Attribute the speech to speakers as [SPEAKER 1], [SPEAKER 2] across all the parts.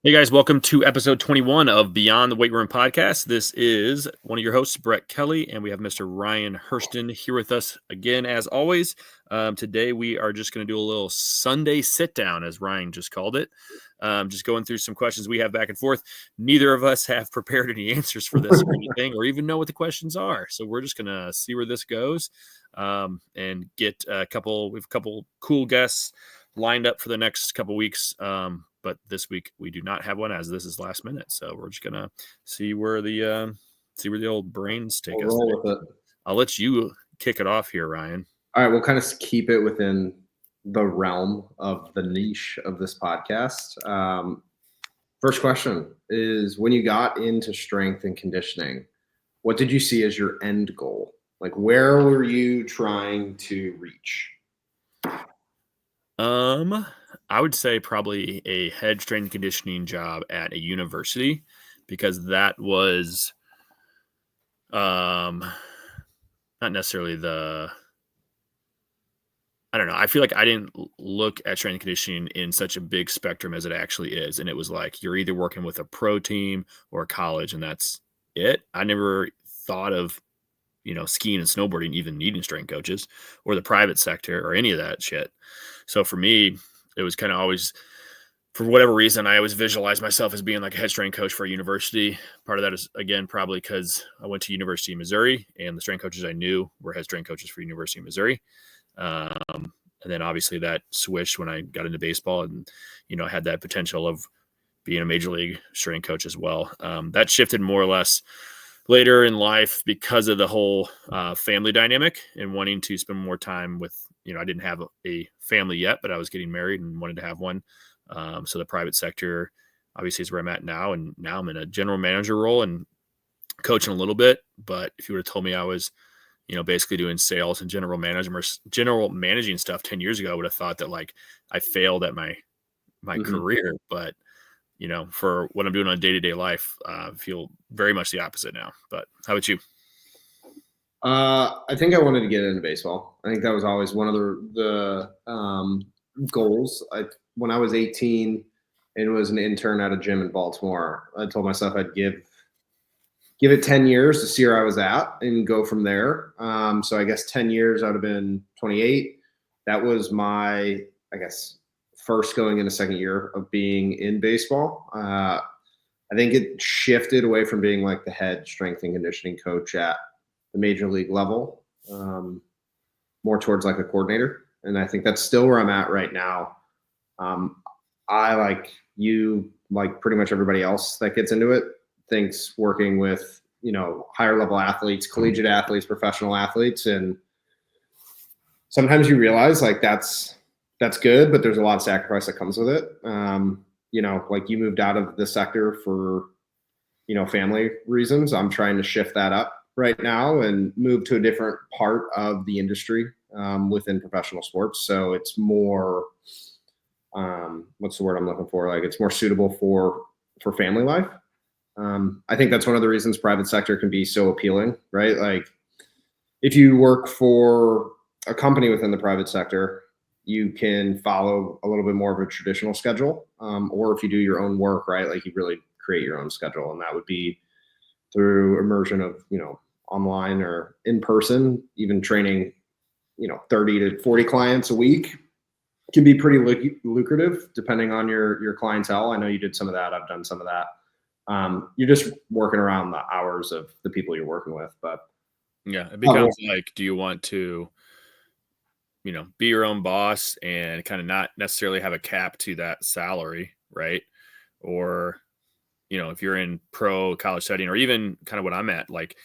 [SPEAKER 1] Hey guys, welcome to episode 21 of Beyond the Weight Room podcast. This is one of your hosts, Bret Kelly, and we have Mr. Ryan Hurston here with us again, as always. Today, we are just going to do a little Sunday sit down, as Ryan just called it. Just going through some questions we have back and forth. Neither of us have prepared any answers for this or anything, or even know what the questions are. So we're just going to see where this goes and get we have a couple cool guests lined up for the next couple weeks. But this week we do not have one, as this is last minute. So we're just gonna see where the old brains take us.
[SPEAKER 2] Roll with it.
[SPEAKER 1] I'll let you kick it off here, Ryan.
[SPEAKER 2] All right, we'll kind of keep it within the realm of the niche of this podcast. First question is: when you got into strength and conditioning, what did you see as your end goal? Like, where were you trying to reach?
[SPEAKER 1] I would say probably a head strength and conditioning job at a university, because that was not necessarily I don't know. I feel like I didn't look at strength and conditioning in such a big spectrum as it actually is. And it was like, you're either working with a pro team or a college, and that's it. I never thought of, skiing and snowboarding even needing strength coaches, or the private sector, or any of that shit. So for me, it was kind of always, for whatever reason, I always visualized myself as being like a head strength coach for a university. Part of that is, again, probably because I went to University of Missouri, and the strength coaches I knew were head strength coaches for University of Missouri. And then obviously that switched when I got into baseball, and, I had that potential of being a major league strength coach as well. That shifted more or less later in life because of the whole family dynamic and wanting to spend more time with, I didn't have a family yet, but I was getting married and wanted to have one. So the private sector obviously is where I'm at now. And now I'm in a general manager role and coaching a little bit. But if you would have told me I was, basically doing sales and general managing stuff 10 years ago, I would have thought that like I failed at my career. But, for what I'm doing on a day-to-day life, I feel very much the opposite now. But how about you?
[SPEAKER 2] I think I wanted to get into baseball. I think that was always one of the goals. When I was 18 and was an intern at a gym in Baltimore, I told myself I'd give it 10 years to see where I was at and go from there. So I guess 10 years, I would have been 28. That was my, I guess, first going into second year of being in baseball. I think it shifted away from being like the head strength and conditioning coach at the major league level, more towards like a coordinator. And I think that's still where I'm at right now. I, like you, like pretty much everybody else that gets into it, thinks working with, higher level athletes, collegiate athletes, professional athletes. And sometimes you realize like that's good, but there's a lot of sacrifice that comes with it. Like you moved out of the sector for, family reasons. I'm trying to shift that up right now and move to a different part of the industry within professional sports. So it's more, what's the word I'm looking for? Like it's more suitable for family life. I think that's one of the reasons private sector can be so appealing, right? Like if you work for a company within the private sector, you can follow a little bit more of a traditional schedule. Or if you do your own work, right? Like you really create your own schedule, and that would be through immersion of, online or in person, even training, 30 to 40 clients a week can be pretty lucrative depending on your clientele. I know you did some of that. I've done some of that. You're just working around the hours of the people you're working with, but
[SPEAKER 1] Yeah, it becomes like, do you want to, be your own boss and kind of not necessarily have a cap to that salary, right? Or, if you're in pro college setting, or even kind of what I'm at, like,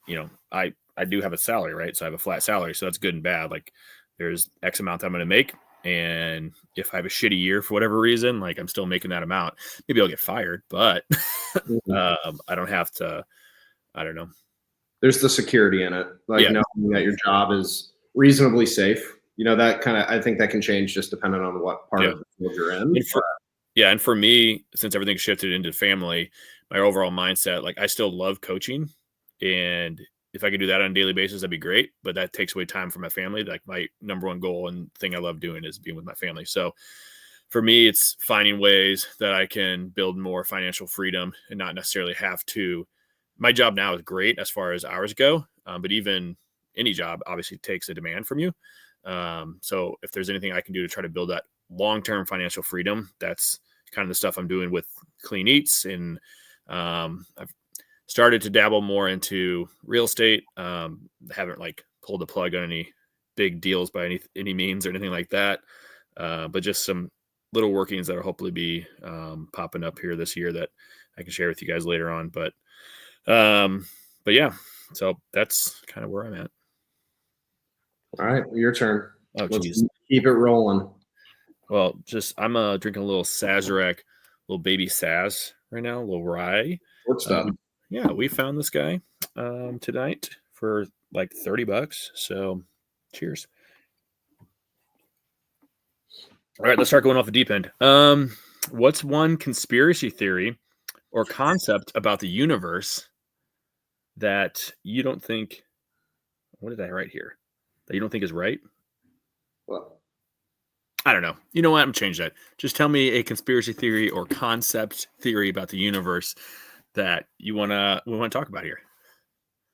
[SPEAKER 1] I do have a salary, right? So I have a flat salary. So that's good and bad. Like there's X amount that I'm going to make. And if I have a shitty year for whatever reason, like I'm still making that amount, maybe I'll get fired, but I don't have to, I don't know.
[SPEAKER 2] There's the security in it. Like knowing that your job is reasonably safe. That kind of, I think that can change just depending on what part of the field you're in.
[SPEAKER 1] And for me, since everything shifted into family, my overall mindset, like I still love coaching, and if I could do that on a daily basis, that'd be great. But that takes away time from my family. Like my number one goal and thing I love doing is being with my family. So for me, it's finding ways that I can build more financial freedom and not necessarily have to. My job now is great as far as hours go, but even any job obviously takes a demand from you. So if there's anything I can do to try to build that long-term financial freedom, that's kind of the stuff I'm doing with Clean Eats. And I've started to dabble more into real estate. Haven't like pulled the plug on any big deals by any means or anything like that. But just some little workings that will hopefully be popping up here this year that I can share with you guys later on. But yeah, so that's kind of where I'm at.
[SPEAKER 2] All right, your turn.
[SPEAKER 1] Oh,
[SPEAKER 2] Let's
[SPEAKER 1] geez.
[SPEAKER 2] keep it rolling.
[SPEAKER 1] Well, I'm drinking a little Sazerac, little baby Saz right now, a little rye. Yeah, we found this guy tonight for like $30. So cheers. All right, let's start going off the deep end. What's one conspiracy theory or concept about the universe that you don't think, what did I write here? That you don't think is right?
[SPEAKER 2] Well,
[SPEAKER 1] I don't know. You know what? I'm gonna change that. Just tell me a conspiracy theory or concept theory about the universe that we wanna talk about here.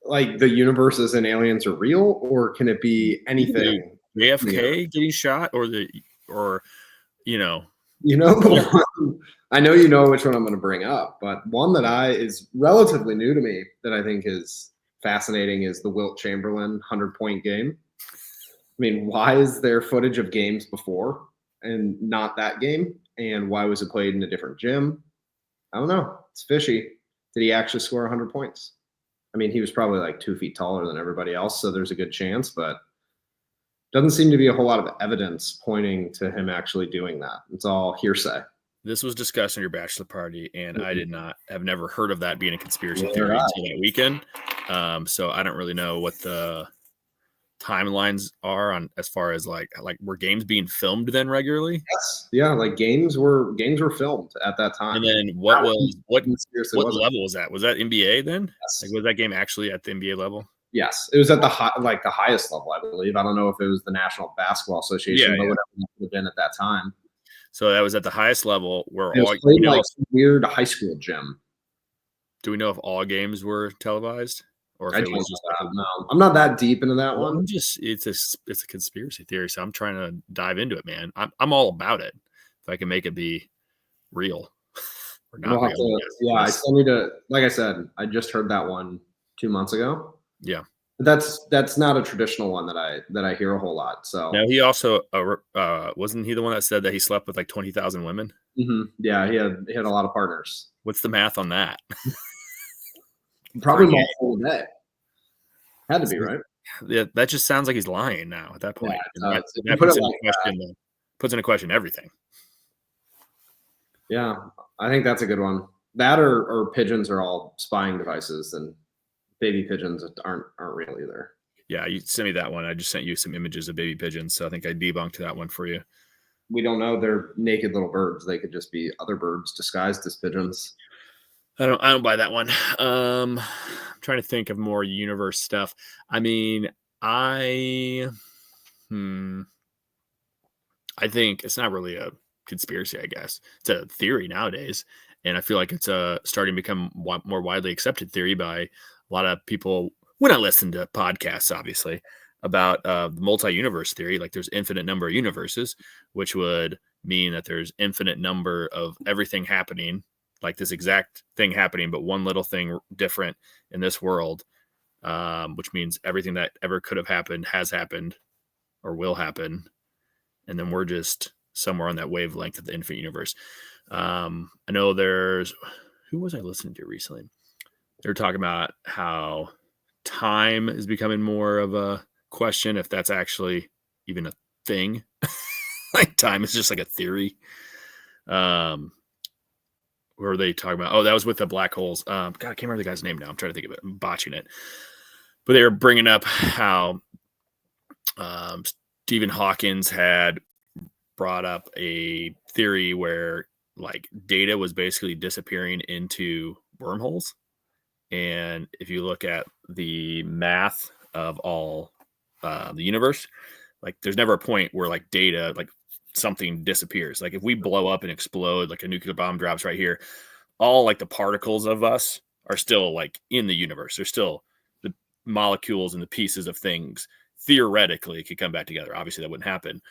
[SPEAKER 2] like the universe is and aliens are real, or can it be anything?
[SPEAKER 1] JFK getting shot, or you know,
[SPEAKER 2] You know the one, I know you know which one I'm going to bring up, but one that is relatively new to me that I think is fascinating is the Wilt Chamberlain 100-point game. I mean, why is there footage of games before and not that game? And why was it played in a different gym? I don't know. It's fishy. Did he actually score 100 points? I mean, he was probably like 2 feet taller than everybody else, so there's a good chance, but doesn't seem to be a whole lot of evidence pointing to him actually doing that. It's all hearsay.
[SPEAKER 1] This was discussed in your bachelor party, and I have never heard of that being a conspiracy
[SPEAKER 2] Yeah,
[SPEAKER 1] theory
[SPEAKER 2] right.
[SPEAKER 1] until that weekend. So I don't really know what the timelines are on as far as like were games being filmed then regularly?
[SPEAKER 2] Yes. Yeah, like games were filmed at that time.
[SPEAKER 1] And then what level was that? Was that NBA then?
[SPEAKER 2] Yes.
[SPEAKER 1] Like was that game actually at the NBA level?
[SPEAKER 2] Yes, it was at the highest level, I believe. I don't know if it was the National Basketball Association, but whatever it would have been at that time.
[SPEAKER 1] So that was at the highest level where
[SPEAKER 2] It was played in like some weird high school gym.
[SPEAKER 1] Do we know if all games were televised, or if it was just
[SPEAKER 2] no, I'm not that deep into that one.
[SPEAKER 1] It's a conspiracy theory, so I'm trying to dive into it, man. I'm all about it. If I can make it be real or not real.
[SPEAKER 2] I still need to. Like I said, I just heard that one 2 months ago.
[SPEAKER 1] Yeah,
[SPEAKER 2] that's not a traditional one that I hear a whole lot. So
[SPEAKER 1] now he also wasn't he the one that said that he slept with like 20,000 women?
[SPEAKER 2] Mm-hmm. Yeah, he had a lot of partners.
[SPEAKER 1] What's the math on that?
[SPEAKER 2] Probably multiple a day. Had to be, right?
[SPEAKER 1] Yeah, that just sounds like he's lying now at that point.
[SPEAKER 2] Yeah,
[SPEAKER 1] that puts into question everything.
[SPEAKER 2] Yeah, I think that's a good one. That or pigeons are all spying devices, and baby pigeons aren't real either.
[SPEAKER 1] Yeah, you sent me that one. I just sent you some images of baby pigeons, so I think I debunked that one for you.
[SPEAKER 2] We don't know. They're naked little birds. They could just be other birds disguised as pigeons.
[SPEAKER 1] I don't buy that one. I'm trying to think of more universe stuff. I mean, I think it's not really a conspiracy, I guess. It's a theory nowadays. And I feel like it's starting to become more widely accepted theory by a lot of people when I listen to podcasts, obviously, about the multi-universe theory. Like there's infinite number of universes, which would mean that there's infinite number of everything happening, like this exact thing happening, but one little thing different in this world, which means everything that ever could have happened has happened or will happen. And then we're just somewhere on that wavelength of the infinite universe. I know who was I listening to recently? They were talking about how time is becoming more of a question, if that's actually even a thing. Like time is just like a theory. Where were they talking about? Oh, that was with the black holes. God, I can't remember the guy's name now. I'm trying to think of it. I'm botching it. But they were bringing up how Stephen Hawking had brought up a theory where like data was basically disappearing into wormholes. And if you look at the math of all the universe, like there's never a point where like data, like something disappears. Like if we blow up and explode, like a nuclear bomb drops right here, all like the particles of us are still like in the universe. They're still the molecules and the pieces of things theoretically could come back together. Obviously that wouldn't happen,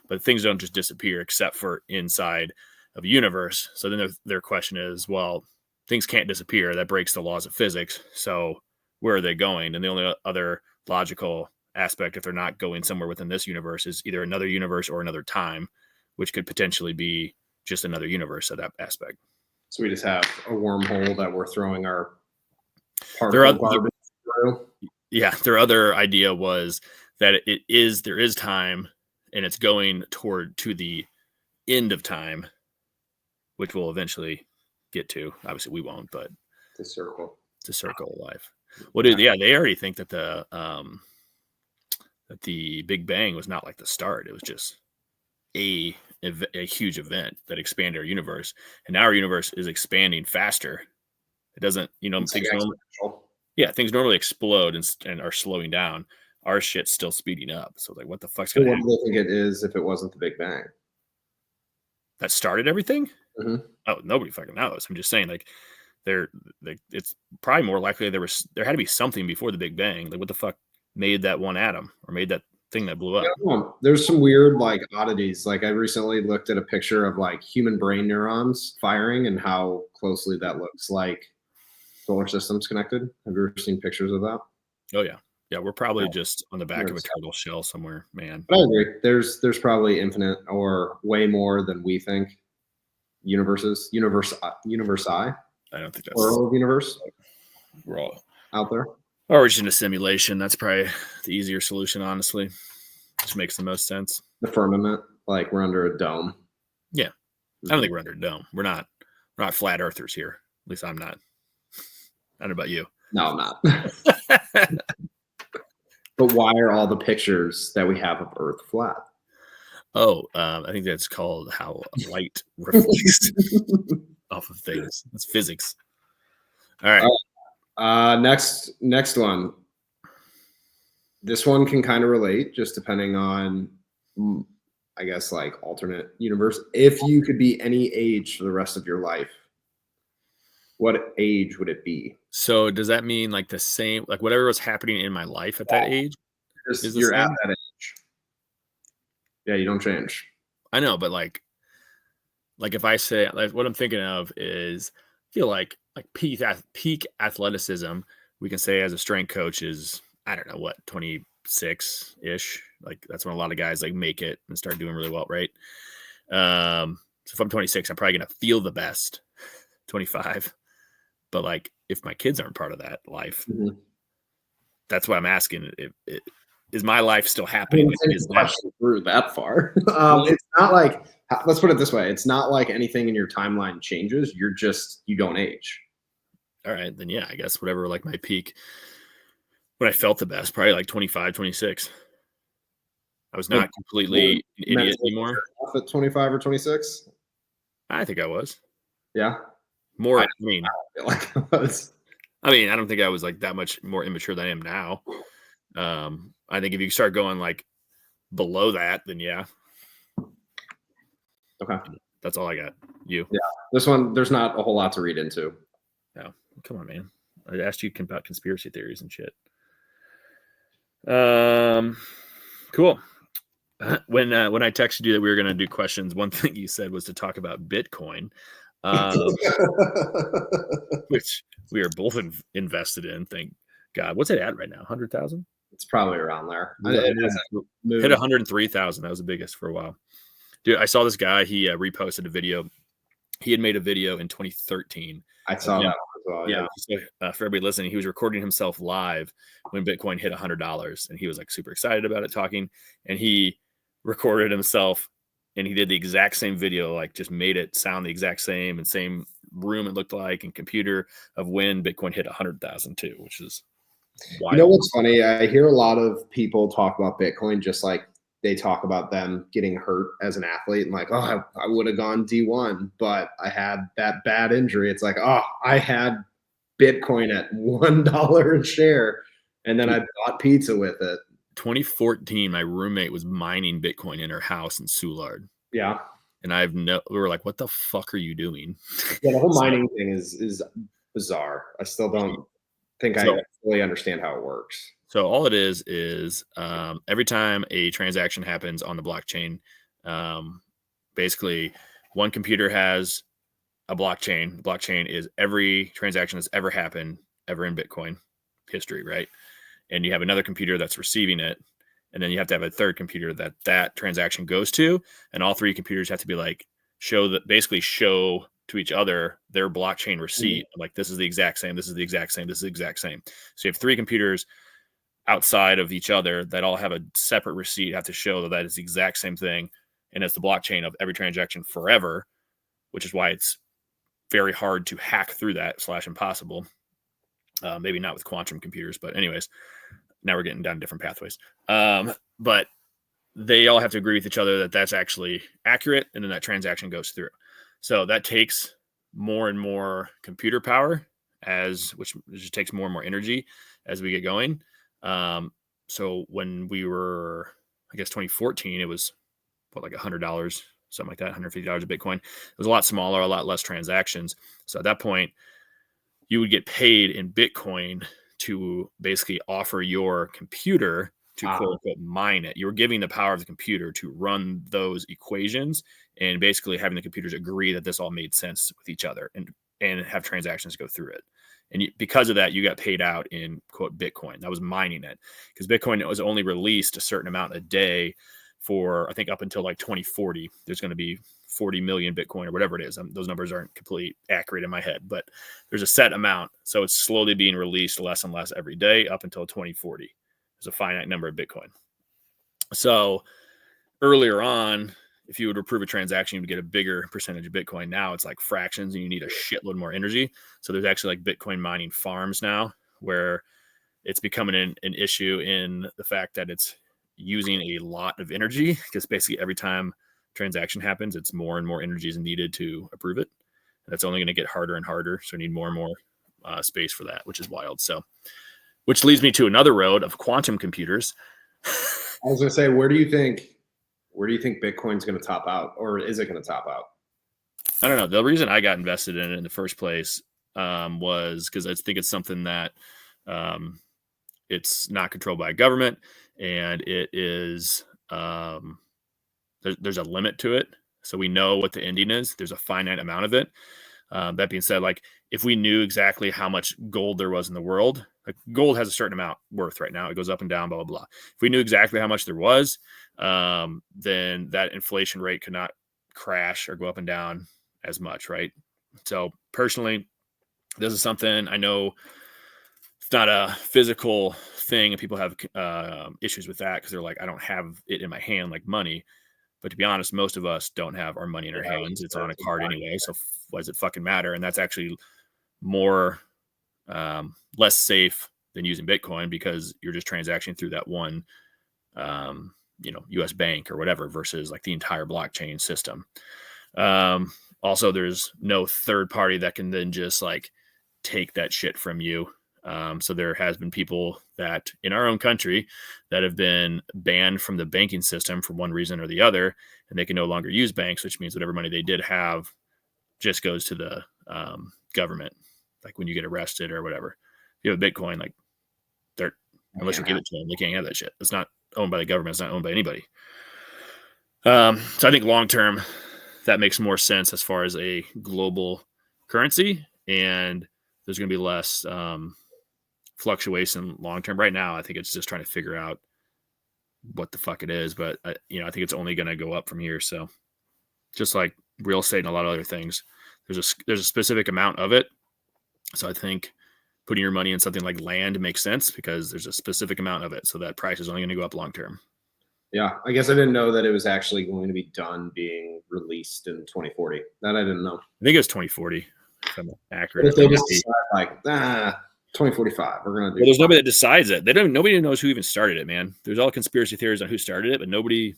[SPEAKER 1] but things don't just disappear except for inside of a universe. So then their question is, well, things can't disappear. That breaks the laws of physics. So where are they going? And the only other logical aspect, if they're not going somewhere within this universe, is either another universe or another time, which could potentially be just another universe of that aspect.
[SPEAKER 2] So we just have a wormhole that we're throwing our
[SPEAKER 1] Their
[SPEAKER 2] garbage through.
[SPEAKER 1] Yeah, their other idea was that there is time, and it's going to the end of time, which we'll eventually get to. Obviously, we won't, but
[SPEAKER 2] the circle
[SPEAKER 1] of life. Well, dude, yeah, they already think that the Big Bang was not like the start. It was just a huge event that expanded our universe, and now our universe is expanding faster. It doesn't, things normally explode and are slowing down. Our shit's still speeding up. So like, what the fuck's going to happen?
[SPEAKER 2] What do they think it is if it wasn't the Big Bang?
[SPEAKER 1] That started everything?
[SPEAKER 2] Mm-hmm.
[SPEAKER 1] Oh, nobody fucking knows. I'm just saying, like, it's probably more likely there had to be something before the Big Bang. Like, what the fuck made that one atom or made that thing that blew up?
[SPEAKER 2] Yeah, there's some weird like oddities. Like I recently looked at a picture of like human brain neurons firing and how closely that looks like solar systems connected. Have you ever seen pictures of that?
[SPEAKER 1] Oh yeah. Yeah, we're probably just on the back of a turtle shell somewhere, man.
[SPEAKER 2] But I agree. There's probably infinite or way more than we think. Universes. Universi.
[SPEAKER 1] I don't think that's
[SPEAKER 2] plural of universe.
[SPEAKER 1] We're all
[SPEAKER 2] out there.
[SPEAKER 1] Origin of simulation. That's probably the easier solution, honestly. Which makes the most sense.
[SPEAKER 2] The firmament, like we're under a dome.
[SPEAKER 1] Yeah. I don't think we're under a dome. We're not flat earthers here. At least I'm not. I don't know about you.
[SPEAKER 2] No, I'm not. But why are all the pictures that we have of Earth flat?
[SPEAKER 1] Oh, I think that's called how light reflects off of things. It's physics. All right.
[SPEAKER 2] Next one. This one can kind of relate, just depending on, I guess, like alternate universe. If you could be any age for the rest of your life, what age would it be?
[SPEAKER 1] So does that mean like the same, like whatever was happening in my life at that age?
[SPEAKER 2] You're at that age. Yeah, you don't change.
[SPEAKER 1] I know, but like if I say, like, what I'm thinking of is, I feel like peak athleticism, we can say as a strength coach is, I don't know what, 26-ish. Like that's when a lot of guys like make it and start doing really well, right? So if I'm 26, I'm probably gonna feel the best. 25. But like if my kids aren't part of that life, that's why I'm asking. Is my life still happening?
[SPEAKER 2] Through that far. It's not like, let's put it this way. It's not like anything in your timeline changes. You don't age.
[SPEAKER 1] All right, then yeah, I guess whatever, like my peak when I felt the best, probably like 25, 26. I was not completely an idiot anymore.
[SPEAKER 2] At 25 or 26?
[SPEAKER 1] I think I was.
[SPEAKER 2] Yeah.
[SPEAKER 1] More,
[SPEAKER 2] I feel like I was.
[SPEAKER 1] I mean, I don't think I was like that much more immature than I am now. I think if you start going like below that, then yeah.
[SPEAKER 2] Okay.
[SPEAKER 1] That's all I got. You.
[SPEAKER 2] Yeah. This one, there's not a whole lot to read into.
[SPEAKER 1] No. Come on, man. I asked you about conspiracy theories and shit. Cool. When I texted you that we were going to do questions, one thing you said was to talk about Bitcoin, which we are both invested in. Thank God. What's it at right now? 100,000?
[SPEAKER 2] It's probably around there.
[SPEAKER 1] Hit 103,000. That was the biggest for a while. Dude, I saw this guy. He reposted a video. He had made a video in 2013.
[SPEAKER 2] I saw that one as well.
[SPEAKER 1] Yeah. So, for everybody listening, he was recording himself live when Bitcoin hit $100, and he was like super excited about it, talking. And he recorded himself, and he did the exact same video, like just made it sound the exact same, and same room it looked like, and computer of when Bitcoin hit 100,000 too, which is wild.
[SPEAKER 2] You know what's funny? I hear a lot of people talk about Bitcoin just like they talk about them getting hurt as an athlete and like, oh, I would have gone D1, but I had that bad injury. It's like, oh, I had Bitcoin at $1 a share, and then I bought pizza with it.
[SPEAKER 1] 2014, my roommate was mining Bitcoin in her house in Soulard.
[SPEAKER 2] Yeah.
[SPEAKER 1] And we were like, what the fuck are you doing?
[SPEAKER 2] Yeah, the whole
[SPEAKER 1] So,
[SPEAKER 2] mining thing is bizarre. I still don't think I
[SPEAKER 1] so,
[SPEAKER 2] fully understand how it works.
[SPEAKER 1] so all it is every time a transaction happens on the blockchain, um, basically one computer has a blockchain. The blockchain is every transaction that's ever happened ever in Bitcoin history, right? And you have another computer that's receiving it, and then you have to have a third computer that transaction goes to, and all three computers have to be like show to each other their blockchain
[SPEAKER 2] Mhm.
[SPEAKER 1] receipt, like this is the exact same, this is the exact same, this is the exact same. So you have three computers outside of each other that all have a separate receipt, have to show that is the exact same thing, and it's the blockchain of every transaction forever, which is why it's very hard to hack through that / impossible. Maybe not with quantum computers, but anyways, now we're getting down different pathways. But they all have to agree with each other that that's actually accurate, and then that transaction goes through. So that takes more and more computer power, which just takes more and more energy as we get going. Um, so when we were, I guess 2014, it was what, like $100, something like that, $150 a Bitcoin. It was a lot smaller, a lot less transactions. So at that point, you would get paid in Bitcoin to basically offer your computer to quote
[SPEAKER 2] Ah,
[SPEAKER 1] unquote mine it. You're giving the power of the computer to run those equations and basically having the computers agree that this all made sense with each other and have transactions go through it. And because of that, you got paid out in quote Bitcoin. That was mining it because Bitcoin was only released a certain amount a day for, I think, up until like 2040. There's going to be 40 million Bitcoin or whatever it is. Those numbers aren't completely accurate in my head, but there's a set amount. So it's slowly being released less and less every day up until 2040. There's a finite number of Bitcoin. So earlier on, if you would approve a transaction, you would get a bigger percentage of Bitcoin. Now it's like fractions and you need a shitload more energy. So there's actually like Bitcoin mining farms now where it's becoming an issue in the fact that it's using a lot of energy because basically every time transaction happens, it's more and more energy is needed to approve it. And that's only going to get harder and harder. So we need more and more space for that, which is wild. So, which leads me to another road of quantum computers.
[SPEAKER 2] I was gonna say, where do you think Bitcoin's gonna top out, or is it gonna top out?
[SPEAKER 1] I don't know. The reason I got invested in it in the first place was because I think it's something that um, it's not controlled by a government, and it is there's a limit to it. So we know what the ending is. There's a finite amount of it. That being said, like if we knew exactly how much gold there was in the world, like gold has a certain amount worth right now. It goes up and down, blah, blah, blah. If we knew exactly how much there was, then that inflation rate could not crash or go up and down as much, right? So personally, this is something I know it's not a physical thing, and people have issues with that because they're like, I don't have it in my hand like money. But to be honest, most of us don't have our money in our
[SPEAKER 2] Yeah,
[SPEAKER 1] hands. It's on a card
[SPEAKER 2] exactly.
[SPEAKER 1] anyway. So why does it fucking matter? And that's actually more less safe than using Bitcoin because you're just transacting through that one, U.S. bank or whatever versus like the entire blockchain system. Also, there's no third party that can then just like take that shit from you. So there has been people that in our own country that have been banned from the banking system for one reason or the other, and they can no longer use banks, which means whatever money they did have just goes to the government. Like when you get arrested or whatever, if you have Bitcoin, like they're
[SPEAKER 2] I
[SPEAKER 1] unless you
[SPEAKER 2] can't
[SPEAKER 1] give
[SPEAKER 2] have.
[SPEAKER 1] it to them, they can't have that shit. It's not owned by the government. It's not owned by anybody. So I think long term, that makes more sense as far as a global currency, and there's going to be less fluctuation long term. Right now, I think it's just trying to figure out what the fuck it is, but I think it's only going to go up from here. So just like real estate and a lot of other things, there's a specific amount of it. So I think putting your money in something like land makes sense because there's a specific amount of it. So that price is only going to go up long term.
[SPEAKER 2] Yeah, I guess I didn't know that it was actually going to be done being released in 2040. That I didn't know.
[SPEAKER 1] I think it was 2040, if I'm
[SPEAKER 2] But
[SPEAKER 1] accurate.
[SPEAKER 2] if they just decide like, 2045, we're gonna
[SPEAKER 1] Well,
[SPEAKER 2] do
[SPEAKER 1] there's nobody that decides it. Nobody knows who even started it, man. There's all conspiracy theories on who started it, but nobody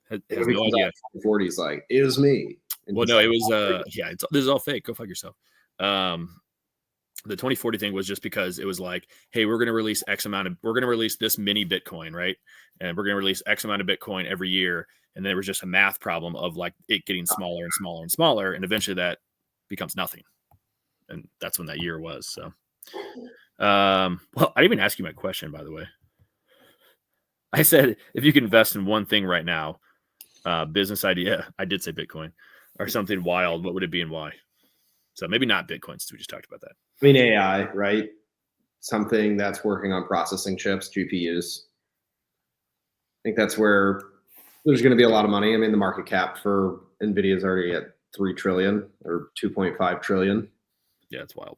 [SPEAKER 1] has
[SPEAKER 2] Nobody
[SPEAKER 1] no
[SPEAKER 2] comes out
[SPEAKER 1] idea.
[SPEAKER 2] in 2040s like, it was me. And
[SPEAKER 1] Well,
[SPEAKER 2] he's
[SPEAKER 1] no,
[SPEAKER 2] like,
[SPEAKER 1] it was yeah, this is all fake. Go fuck yourself. Um, the 2040 thing was just because it was like, hey, we're going to release this mini Bitcoin, right? And we're going to release X amount of Bitcoin every year. And there was just a math problem of like it getting smaller and smaller and smaller. And eventually that becomes nothing. And that's when that year was. So, well, I didn't even ask you my question, by the way. I said, if you could invest in one thing right now, business idea, I did say Bitcoin or something wild, what would it be and why? So maybe not Bitcoin, since we just talked about that.
[SPEAKER 2] I mean, AI, right? Something that's working on processing chips, GPUs. I think that's where there's going to be a lot of money. I mean, the market cap for Nvidia is already at 3 trillion or 2.5 trillion.
[SPEAKER 1] Yeah, it's wild.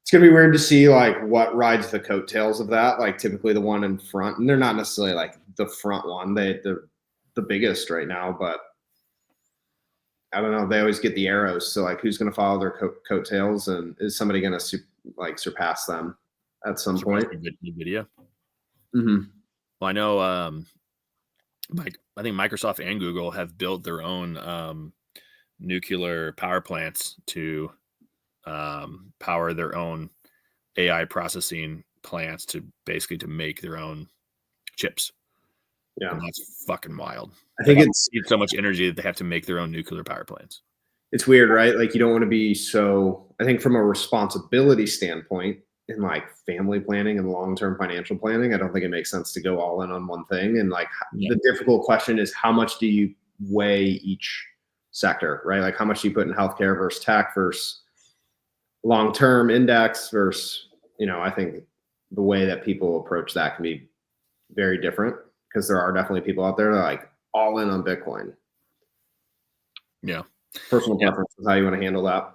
[SPEAKER 2] It's going to be weird to see like what rides the coattails of that. Like typically the one in front, and they're not necessarily like the front one. They're the biggest right now, but I don't know. They always get the arrows. So like, who's going to follow their coattails, and is somebody going to surpass them at some point?
[SPEAKER 1] Nvidia.
[SPEAKER 2] Mm-hmm.
[SPEAKER 1] Well, I know. I think Microsoft and Google have built their own nuclear power plants to power their own AI processing plants to basically to make their own chips.
[SPEAKER 2] Yeah,
[SPEAKER 1] and that's fucking wild.
[SPEAKER 2] I think it's
[SPEAKER 1] so much energy that they have to make their own nuclear power plants.
[SPEAKER 2] It's weird, right? Like you don't want to be so. I think from a responsibility standpoint, in like family planning and long-term financial planning, I don't think it makes sense to go all in on one thing. And like the difficult question is, how much do you weigh each sector, right? Like how much do you put in healthcare versus tech versus long-term index versus, I think the way that people approach that can be very different, because there are definitely people out there that are like all in on Bitcoin.
[SPEAKER 1] Yeah.
[SPEAKER 2] Personal preference is how you want to handle that.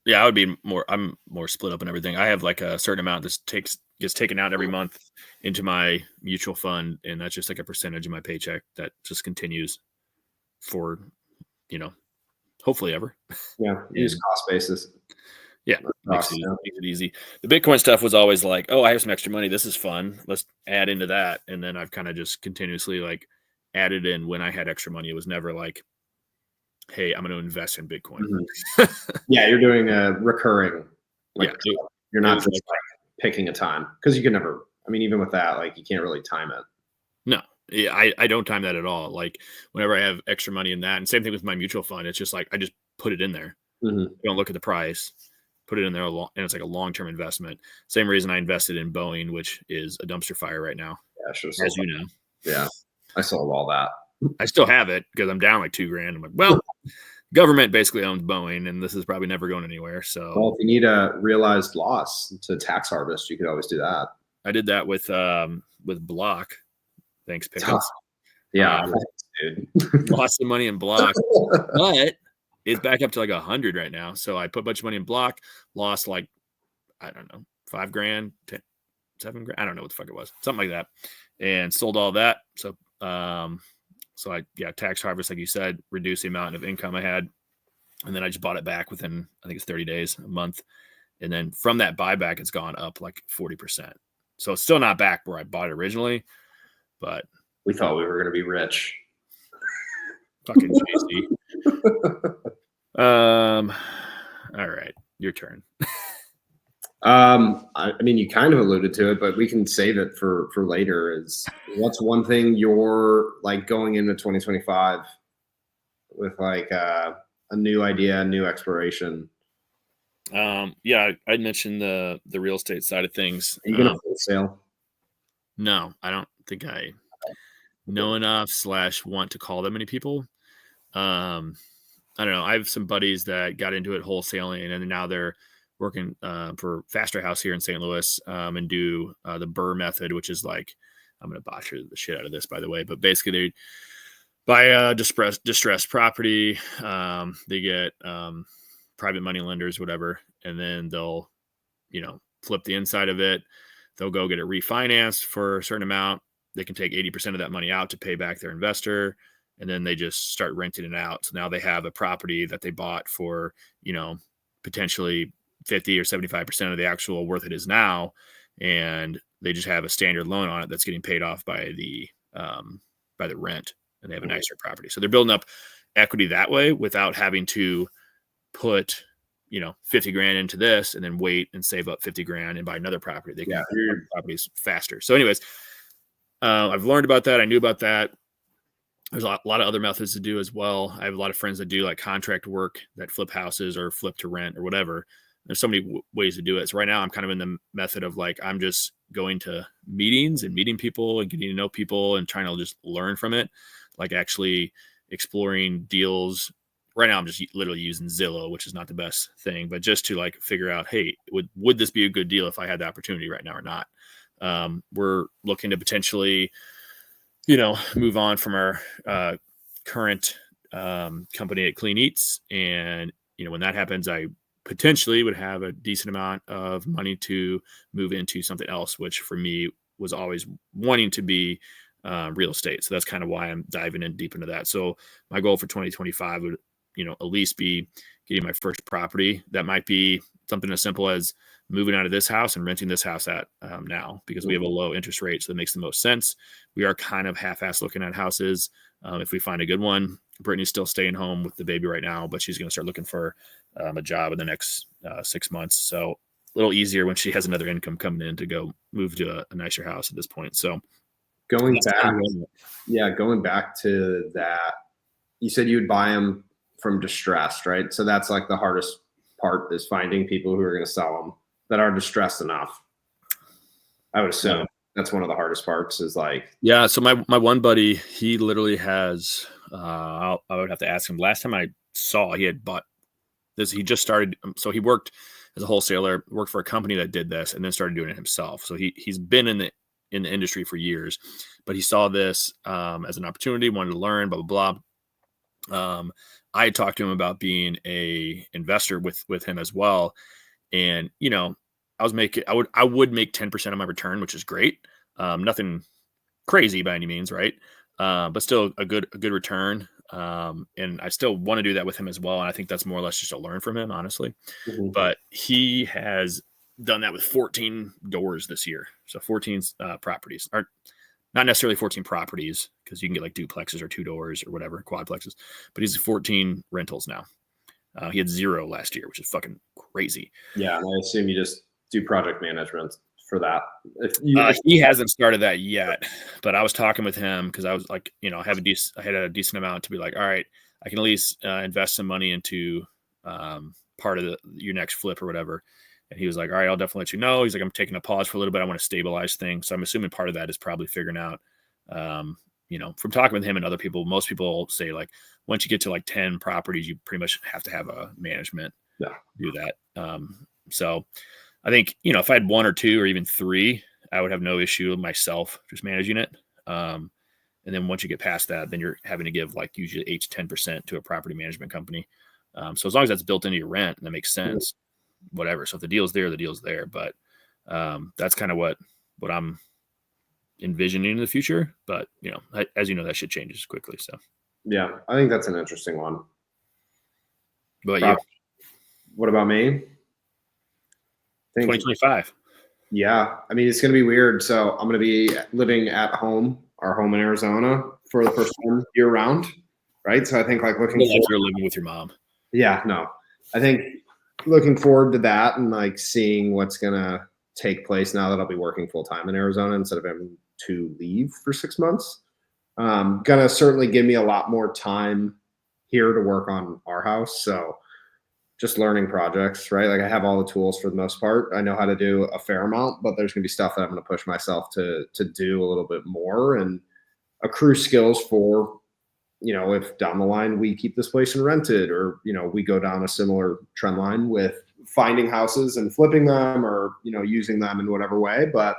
[SPEAKER 1] Yeah, I'm more split up in everything. I have like a certain amount that gets taken out every month into my mutual fund, and that's just like a percentage of my paycheck that just continues for, hopefully ever.
[SPEAKER 2] Yeah, use cost basis.
[SPEAKER 1] Yeah, makes it easy. The Bitcoin stuff was always like, oh, I have some extra money. This is fun. Let's add into that. And then I've kind of just continuously like added in when I had extra money. It was never like, hey, I'm going to invest in Bitcoin.
[SPEAKER 2] Mm-hmm. Yeah, you're doing a recurring. Like,
[SPEAKER 1] yeah,
[SPEAKER 2] you're not just like picking a time, because you can never. I mean, even with that, like you can't really time it.
[SPEAKER 1] No, I don't time that at all. Like whenever I have extra money in that, and same thing with my mutual fund, it's just like I just put it in there.
[SPEAKER 2] Mm-hmm.
[SPEAKER 1] I don't look at the price. Put it in there, and it's like a long-term investment. Same reason I invested in Boeing, which is a dumpster fire right now.
[SPEAKER 2] Yeah, sure.
[SPEAKER 1] As you know.
[SPEAKER 2] Yeah, I sold all that.
[SPEAKER 1] I still have it because I'm down like $2,000. I'm like, well, government basically owns Boeing, and this is probably never going anywhere. So,
[SPEAKER 2] well, if you need a realized loss to tax harvest, you could always do that.
[SPEAKER 1] I did that with Block. Thanks, Pickles.
[SPEAKER 2] Yeah, dude.
[SPEAKER 1] Lost some money in Block, but it's back up to like 100 right now. So I put a bunch of money in Block, lost like, I don't know, $5,000, $7,000. I don't know what the fuck it was, something like that, and sold all that. So, tax harvest, like you said, reduced the amount of income I had, and then I just bought it back within, I think it's 30 days, a month, and then from that buyback, it's gone up like 40%. So it's still not back where I bought it originally, but
[SPEAKER 2] we thought we were going to be rich.
[SPEAKER 1] Fucking JC. All right, your turn.
[SPEAKER 2] I mean, you kind of alluded to it, but we can save it for later. Is what's one thing you're like going into 2025 with like a new idea, a new exploration?
[SPEAKER 1] Yeah, I'd mentioned the real estate side of things.
[SPEAKER 2] Are you gonna wholesale?
[SPEAKER 1] No, I don't think I know enough / want to call that many people. I don't know. I have some buddies that got into it wholesaling, and now they're working for Faster House here in St. Louis, and do the Burr method, which is like, I'm going to botcher the shit out of this, by the way, but basically they buy distressed property. They get private money lenders, whatever, and then they'll, flip the inside of it. They'll go get it refinanced for a certain amount. They can take 80% of that money out to pay back their investor, and then they just start renting it out. So now they have a property that they bought for, potentially 50 or 75% of the actual worth it is now, and they just have a standard loan on it that's getting paid off by the rent, and they have a nicer property. So they're building up equity that way without having to put $50,000 into this and then wait and save up $50,000 and buy another property. They can buy properties faster. So anyways, I've learned about that. I knew about that. there's a lot of other methods to do as well. I have a lot of friends that do like contract work that flip houses or flip to rent or whatever. There's so many ways to do it. So right now I'm kind of in the method of like, I'm just going to meetings and meeting people and getting to know people and trying to just learn from it. Like actually exploring deals. Right now I'm just literally using Zillow, which is not the best thing, but just to like figure out, hey, would this be a good deal if I had the opportunity right now or not? We're looking to potentially, move on from our current company at Clean Eats. And, when that happens, I potentially would have a decent amount of money to move into something else, which for me was always wanting to be real estate. So that's kind of why I'm diving in deep into that. So my goal for 2025 would, at least be getting my first property. That might be something as simple as moving out of this house and renting this house at now, because we have a low interest rate. So that makes the most sense. We are kind of half-assed looking at houses. If we find a good one, Brittany's still staying home with the baby right now, but she's going to start looking for a job in the next 6 months. So a little easier when she has another income coming in to go move to a nicer house at this point. So
[SPEAKER 2] Going back to that, you said you would buy them from distressed, right? So that's like the hardest part, is finding people who are going to sell them that are distressed enough. I would assume that's one of the hardest parts, is like,
[SPEAKER 1] yeah. So my one buddy, he literally has, I would have to ask him. Last time I saw, he had bought this. He just started. So he worked as a wholesaler, worked for a company that did this, and then started doing it himself. So he's been in the industry for years, but he saw this as an opportunity, wanted to learn, blah, blah, blah. I talked to him about being a investor with him as well. And, I would make 10% of my return, which is great. Nothing crazy by any means. Right. But still a good return. And I still want to do that with him as well. And I think that's more or less just to learn from him, honestly. But he has done that with 14 doors this year. So 14 properties, are not necessarily 14 properties, because you can get like duplexes or 2 doors or whatever, quadplexes, but he's 14 rentals now. He had 0 last year, which is fucking crazy.
[SPEAKER 2] yeah, and I assume you just do project management for that.
[SPEAKER 1] He hasn't started that yet, but I was talking with him because I was like, I had a decent amount to be like, all right, I can at least invest some money into part of your next flip or whatever. And he was like, all right, I'll definitely let you know. He's like, I'm taking a pause for a little bit. I want to stabilize things. So I'm assuming part of that is probably figuring out, from talking with him and other people, most people say like, once you get to like 10 properties, you pretty much have to have a management do that. So I think, if I had 1 or 2 or even 3, I would have no issue with myself just managing it. And then once you get past that, then you're having to give like usually 8 to 10% to a property management company. So as long as that's built into your rent and that makes sense, whatever. So if the deal's there, the deal's there. But that's kind of what I'm envisioning in the future. But, as you know, that shit changes quickly. So
[SPEAKER 2] yeah, I think that's an interesting one.
[SPEAKER 1] but you,
[SPEAKER 2] what about me?
[SPEAKER 1] 2025.
[SPEAKER 2] Yeah, I mean, it's going to be weird. So I'm going to be living at home, our home in Arizona, for the first time year round, right? So I think like looking
[SPEAKER 1] forward, you're living with your mom.
[SPEAKER 2] Yeah, no, I think looking forward to that and like seeing what's going to take place now that I'll be working full time in Arizona instead of having to leave for 6 months. Gonna certainly give me a lot more time here to work on our house. So just learning projects, right? Like I have all the tools for the most part. I know how to do a fair amount, but there's gonna be stuff that I'm gonna push myself to do a little bit more and accrue skills for, if down the line we keep this place and rent it, or, we go down a similar trend line with finding houses and flipping them, or, using them in whatever way. But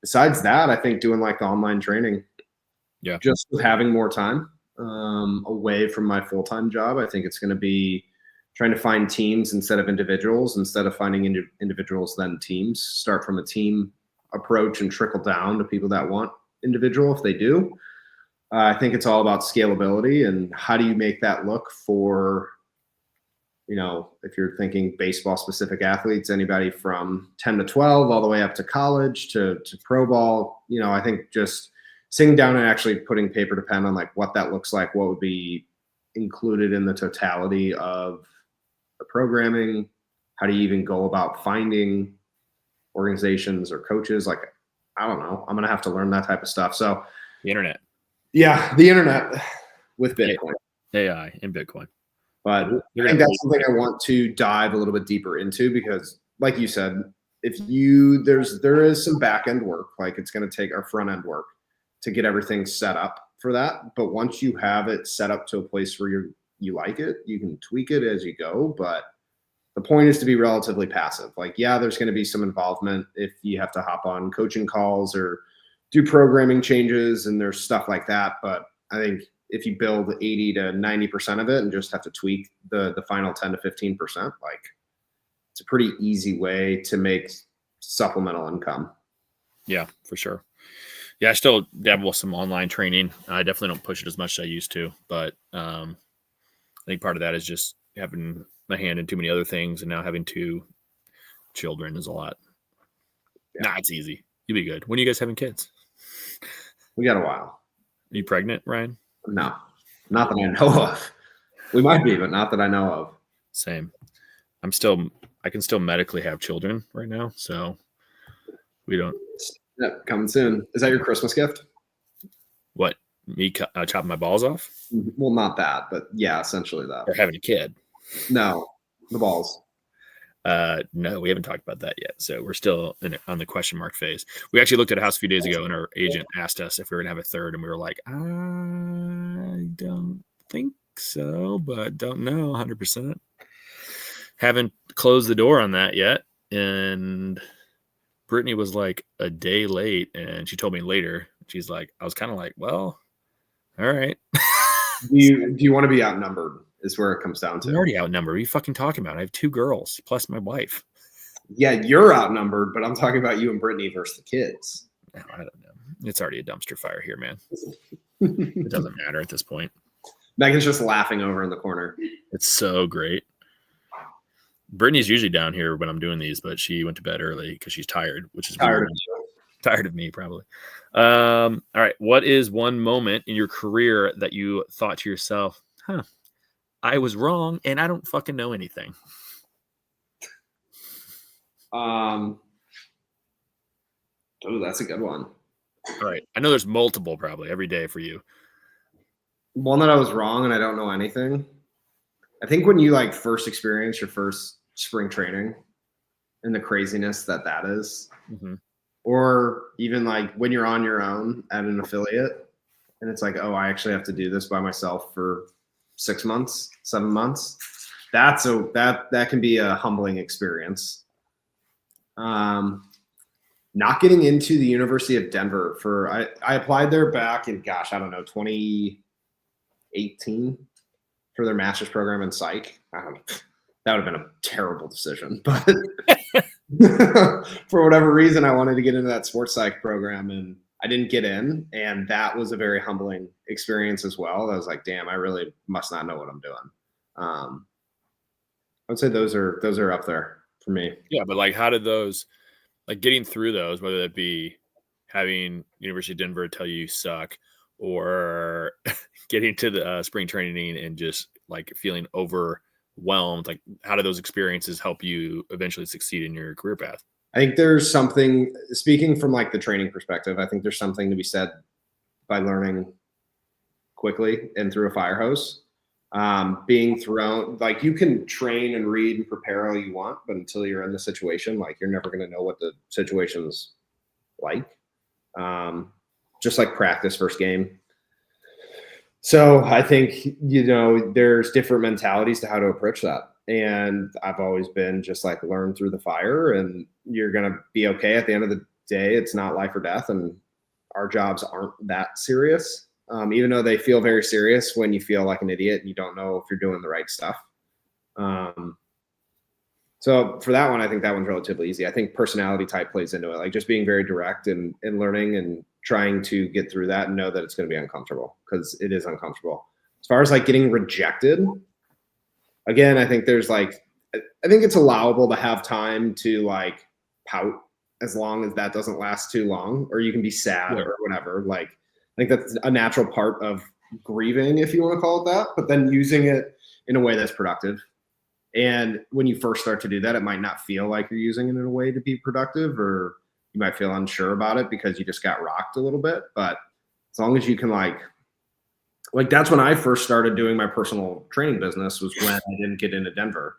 [SPEAKER 2] besides that, I think doing like the online training, just with having more time away from my full-time job, I think it's going to be trying to find teams instead of individuals, instead of finding individuals, then teams. Start from a team approach and trickle down to people that want individual if they do. I think it's all about scalability and how do you make that look for, if you're thinking baseball specific athletes, anybody from 10 to 12 all the way up to college to pro ball. I think just sitting down and actually putting paper to pen on like what that looks like, what would be included in the totality of the programming. How do you even go about finding organizations or coaches? Like, I don't know. I'm going to have to learn that type of stuff. So
[SPEAKER 1] the internet.
[SPEAKER 2] Yeah, the internet with Bitcoin.
[SPEAKER 1] AI and Bitcoin.
[SPEAKER 2] But I think that's something I want to dive a little bit deeper into because, like you said, there is some back end work, like it's going to take our front end work to get everything set up for that. But once you have it set up to a place where you like it, you can tweak it as you go. But the point is to be relatively passive. Like, yeah, there's going to be some involvement if you have to hop on coaching calls or do programming changes and there's stuff like that. But I think if you build 80 to 90% of it and just have to tweak the final 10 to 15%, like it's a pretty easy way to make supplemental income.
[SPEAKER 1] Yeah, for sure. Yeah, I still dabble with some online training. I definitely don't push it as much as I used to, but I think part of that is just having my hand in too many other things, and now having 2 children is a lot. Yeah. Nah, it's easy. You'll be good. When are you guys having kids?
[SPEAKER 2] We got a while.
[SPEAKER 1] Are you pregnant, Ryan?
[SPEAKER 2] No, not that I know of. We might be, but not that I know of.
[SPEAKER 1] Same. I can still medically have children right now, so we don't.
[SPEAKER 2] Yep, coming soon. Is that your Christmas gift?
[SPEAKER 1] What, me chopping my balls off?
[SPEAKER 2] Well, not that, but yeah, essentially that.
[SPEAKER 1] Or having a kid?
[SPEAKER 2] No, the balls.
[SPEAKER 1] No, we haven't talked about that yet. So we're still on the question mark phase. We actually looked at a house a few days ago, and our agent asked us if we were going to have a third, and we were like, I don't think so, but don't know 100%. Haven't closed the door on that yet. And Brittany was like a day late, and she told me later. She's like, I was kind of like, well, all right.
[SPEAKER 2] Do you want to be outnumbered? Is where it comes down to.
[SPEAKER 1] I'm already outnumbered. What are you fucking talking about? I have 2 girls plus my wife.
[SPEAKER 2] Yeah, you're outnumbered, but I'm talking about you and Brittany versus the kids.
[SPEAKER 1] No, I don't know. It's already a dumpster fire here, man. It doesn't matter at this point.
[SPEAKER 2] Megan's just laughing over in the corner.
[SPEAKER 1] It's so great. Brittany's usually down here when I'm doing these, but she went to bed early because she's tired, which is
[SPEAKER 2] tired
[SPEAKER 1] weird. Tired of me, probably. All right. What is one moment in your career that you thought to yourself, I was wrong and I don't fucking know anything?
[SPEAKER 2] Oh, that's a good one.
[SPEAKER 1] All right. I know there's multiple probably every day for you.
[SPEAKER 2] One that I was wrong and I don't know anything. I think when you like first experience your first spring training and the craziness that is, or even like when you're on your own at an affiliate and it's like, oh, I actually have to do this by myself for 6 months, 7 months. That can be a humbling experience. Not getting into the University of Denver I applied there back in, 2018 for their master's program in psych. That would have been a terrible decision, but for whatever reason, I wanted to get into that sports psych program and I didn't get in. And that was a very humbling experience as well. I was like, damn, I really must not know what I'm doing. I would say those are up there for me.
[SPEAKER 1] Yeah. But like, how did those, like getting through those, whether that be having University of Denver tell you suck or getting to the spring training and just like feeling overwhelmed, like how do those experiences help you eventually succeed in your career path?
[SPEAKER 2] I think there's something, speaking from like the training perspective, I think there's something to be said by learning quickly and through a fire hose. Being thrown, like you can train and read and prepare all you want, but until you're in the situation, like you're never going to know what the situation's like. Just like practice first game. So I think, there's different mentalities to how to approach that. And I've always been just like learn through the fire and you're going to be okay at the end of the day. It's not life or death. And our jobs aren't that serious. Even though they feel very serious when you feel like an idiot and you don't know if you're doing the right stuff. So for that one, I think that one's relatively easy. I think personality type plays into it, like just being very direct and learning and trying to get through that and know that it's going to be uncomfortable because it is uncomfortable. As far as like getting rejected, again, I think there's like, I think it's allowable to have time to like pout as long as that doesn't last too long, or you can be sad or whatever. Like, I think that's a natural part of grieving, if you want to call it that, but then using it in a way that's productive. And when you first start to do that, it might not feel like you're using it in a way to be productive, or you might feel unsure about it because you just got rocked a little bit. But as long as you can like like that's when I first started doing my personal training business, was when I didn't get into Denver.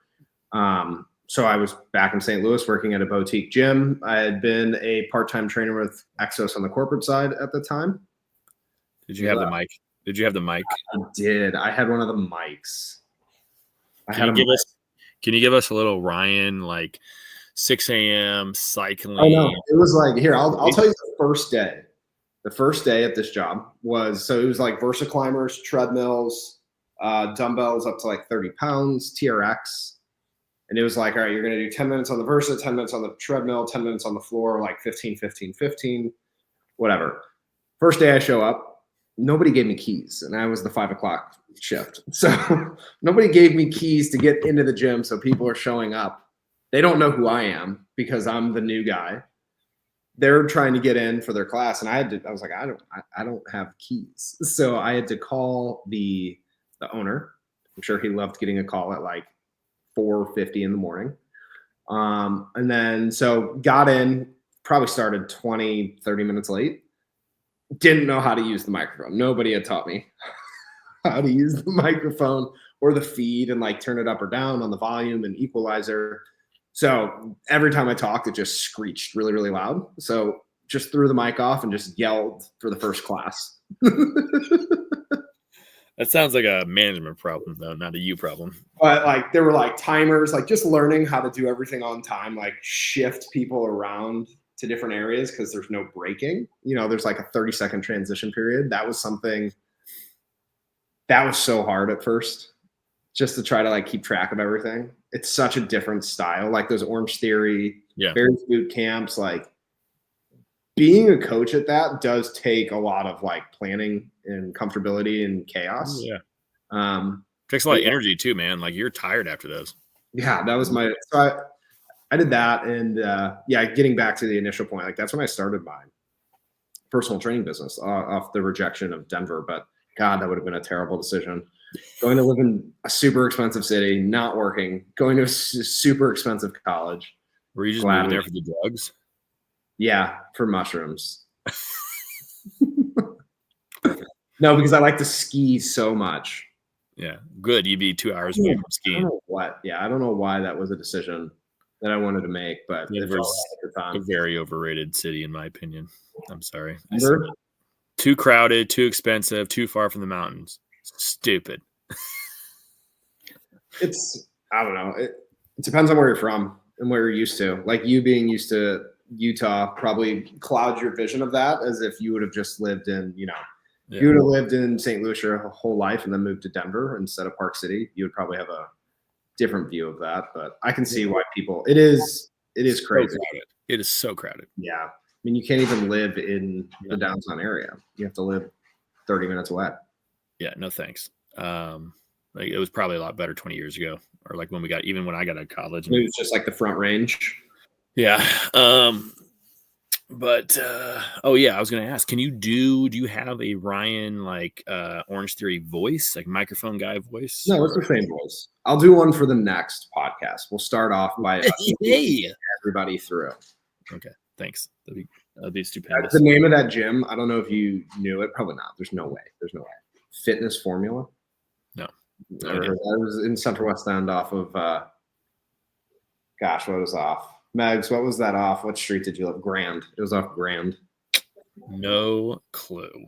[SPEAKER 2] So I was back in St. Louis working at a boutique gym. I had been a part-time trainer with Exos on the corporate side at the time.
[SPEAKER 1] Did you have the mic? Did you have the mic?
[SPEAKER 2] I did. I had one of the mics.
[SPEAKER 1] Can you give us a little Ryan, like 6 a.m. cycling?
[SPEAKER 2] Oh no, it was like, here, I'll tell you the first day. The first day at this job was, so it was like Versa climbers, treadmills, dumbbells up to like 30 pounds, TRX. And it was like, all right, you're going to do 10 minutes on the Versa, 10 minutes on the treadmill, 10 minutes on the floor, like 15, 15, 15, whatever. First day I show up, nobody gave me keys, and I was the 5 o'clock shift. So nobody gave me keys to get into the gym. So people are showing up. They don't know who I am because I'm the new guy. They're trying to get in for their class, and I was like, I don't have keys. So I had to call the owner. I'm sure he loved getting a call at like 4:50 in the morning. And then so got in, probably started 20, 30 minutes late. Didn't know how to use the microphone. Nobody had taught me how to use the microphone or the feed and like turn it up or down on the volume and equalizer. So every time I talked, it just screeched really, really loud. So just threw the mic off and just yelled for the first class.
[SPEAKER 1] That sounds like a management problem, though, not a you problem.
[SPEAKER 2] But like there were like timers, like just learning how to do everything on time, like shift people around to different areas because there's no breaking. You know, there's like a 30-second transition period. That was something that was so hard at first, just to try to like keep track of everything. It's such a different style, like those Orange Theory, various boot camps. Like being a coach at that does take a lot of like planning and comfortability and chaos.
[SPEAKER 1] Yeah. Takes a lot of energy too, man. Like you're tired after those.
[SPEAKER 2] Yeah, that was my, so I did that. And getting back to the initial point, like that's when I started my personal training business off the rejection of Denver. But God, that would have been a terrible decision. Going to live in a super expensive city, not working, going to a super expensive college.
[SPEAKER 1] Were you just moving there for the drugs?
[SPEAKER 2] Yeah, for mushrooms. No, because I like to ski so much.
[SPEAKER 1] Yeah, good. You'd be 2 hours away from skiing.
[SPEAKER 2] I don't know what. Yeah, I don't know why that was a decision that I wanted to make, but
[SPEAKER 1] Denver's a very overrated city, in my opinion. I'm sorry. Too crowded, too expensive, too far from the mountains. Stupid.
[SPEAKER 2] I don't know. It depends on where you're from and where you're used to. Like you being used to Utah probably clouds your vision of that, as if you would have just lived in, you would have lived in St. Louis your whole life and then moved to Denver instead of Park City. You would probably have a different view of that, but I can see why people, it is crazy.
[SPEAKER 1] So it is so crowded.
[SPEAKER 2] Yeah. I mean, you can't even live in the downtown area. You have to live 30 minutes away.
[SPEAKER 1] Yeah, no thanks. Like it was probably a lot better 20 years ago, or like when I got out of college.
[SPEAKER 2] Maybe it's just like the Front Range.
[SPEAKER 1] Yeah. But I was gonna ask, do you have a Ryan like Orange Theory voice, like microphone guy voice?
[SPEAKER 2] No, it's the same voice. I'll do one for the next podcast. We'll start off by everybody through.
[SPEAKER 1] Okay, thanks. That'd be stupendous.
[SPEAKER 2] The name of that gym, I don't know if you knew it. Probably not. There's no way. Fitness Formula.
[SPEAKER 1] No.
[SPEAKER 2] I was in Central West End off of what was off? Megs, what was that off? What street did you live? Grand. It was off Grand.
[SPEAKER 1] No clue.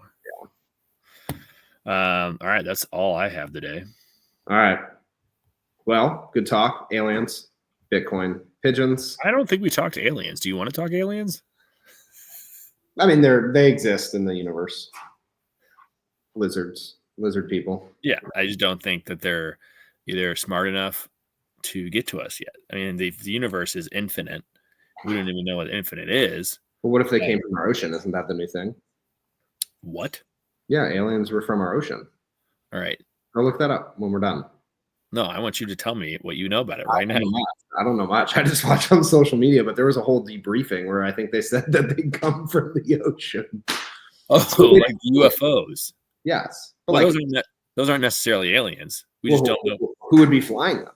[SPEAKER 1] Yeah. All right, that's all I have today.
[SPEAKER 2] All right. Well, good talk. Aliens, Bitcoin, pigeons.
[SPEAKER 1] I don't think we talked aliens. Do you want to talk aliens?
[SPEAKER 2] I mean, they exist in the universe. Lizard people.
[SPEAKER 1] Yeah, I just don't think that they're either smart enough to get to us yet. I mean, the universe is infinite. We don't even know what infinite is.
[SPEAKER 2] But what if they came from our ocean? Isn't that the new thing?
[SPEAKER 1] What?
[SPEAKER 2] Yeah, aliens were from our ocean.
[SPEAKER 1] All right.
[SPEAKER 2] I'll look that up when we're done.
[SPEAKER 1] No, I want you to tell me what you know about it right now.
[SPEAKER 2] I don't know much. I just watch on social media, but there was a whole debriefing where I think they said that they come from the ocean.
[SPEAKER 1] Oh, so like UFOs.
[SPEAKER 2] Yes.
[SPEAKER 1] But well, those aren't necessarily aliens. We just don't know.
[SPEAKER 2] Who would be flying them?